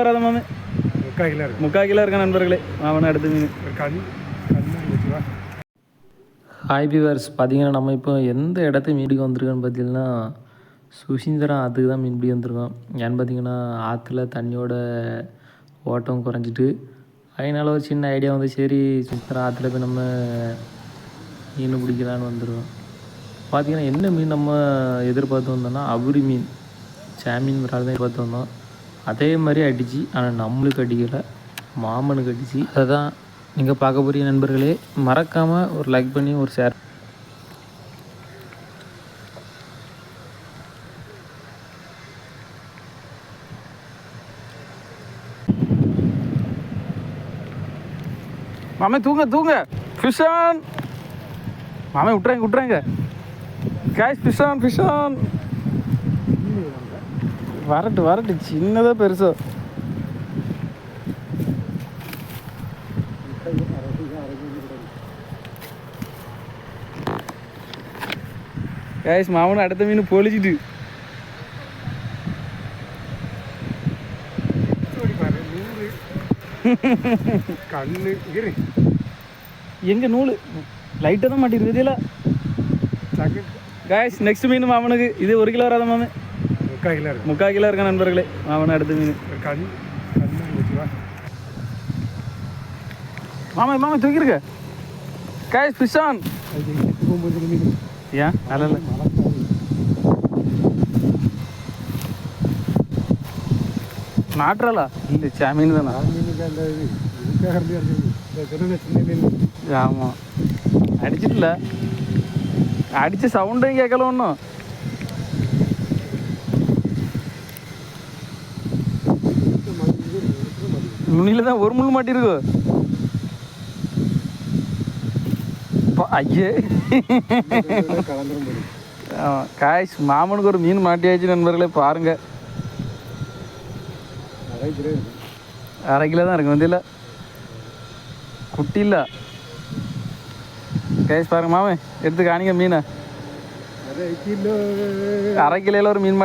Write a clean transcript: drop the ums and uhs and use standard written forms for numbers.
வராத மாமே? 3/4 கிலோ இருக்கு. 3/4 கிலோ இருக்கா நண்பர்களே. அவனை அடுத்த மீன். ஹாய் வியூவர்ஸ், பார்த்தீங்கன்னா நம்ம இப்போ எந்த இடத்துக்கு மீன் பிடிக்க வந்திருக்கோன்னு பார்த்தீங்கன்னா சுசீந்திரம் ஆற்றுக்கு தான் மீன் பிடிக்க வந்திருக்கோம். ஏன்னு பார்த்தீங்கன்னா ஆற்றுல தண்ணியோட ஓட்டம் குறைஞ்சிட்டு அதனால ஒரு சின்ன ஐடியா வந்து சரி சுசீந்திரம் ஆற்றுல போய் நம்ம மீன் பிடிக்கலான்னு வந்துடுவோம். பார்த்தீங்கன்னா என்ன மீன் நம்ம எதிர்பார்த்து வந்தோம்னா அவுரி மீன், சாமீன் விரால் தான் எதிர்பார்த்து வந்தோம். அதே மாதிரி அடிச்சு, ஆனால் நம்மளுக்கு அடிக்கலை, மாமனுக்கு அடிச்சு. அதை தான் நீங்கள் பார்க்க போகிறீங்க நண்பர்களே. மறக்காமல் ஒரு லைக் பண்ணி ஒரு ஷேர். மாமே தூங்க தூங்க, ஃபிஷ் ஆன் மாமே, விட்றாங்க கேஷ். ஃபிஷ் ஆன் வரட்டு சின்னதா பெருசோ. கேஷ் மாமனு அடுத்த மீன் பொழிச்சிட்டு கண்ணு எங்க நூல் லைட்டாக தான் மாட்டிருக்கு இதில். கேஷ் நெக்ஸ்ட் மீன் மாமனுக்கு. இது 1 கிலோ வராத மாமே? 3/4 கிலோ இருக்கு. 3/4 கிலோ இருக்கா நண்பர்களே. மாமனு அடுத்த மீன். மாமா தூக்கிருக்க. Cash fish on. ஏன் நல்ல நாட்டுறாளா? இல்லை சாமீன் தானா? ஆமாம், அடிச்சிட்டுல அடித்த சவுண்டும் கேட்கல ஒன்றும். நுனியில் தான் ஒரு முள் மாட்டிருக்கோ. ஐயே காய்ஸ், மாமனுக்கு ஒரு மீன் மாட்டியாச்சு நண்பர்களே. பாருங்க, 1/2 கிலோ தான் இருக்கு. வந்தியில் குட்டி இல்லை கேஸ். பாருங்க மாமே, எடுத்து காணிங்க மீனை. 1/2 கிலோவில் ஒரு மீன்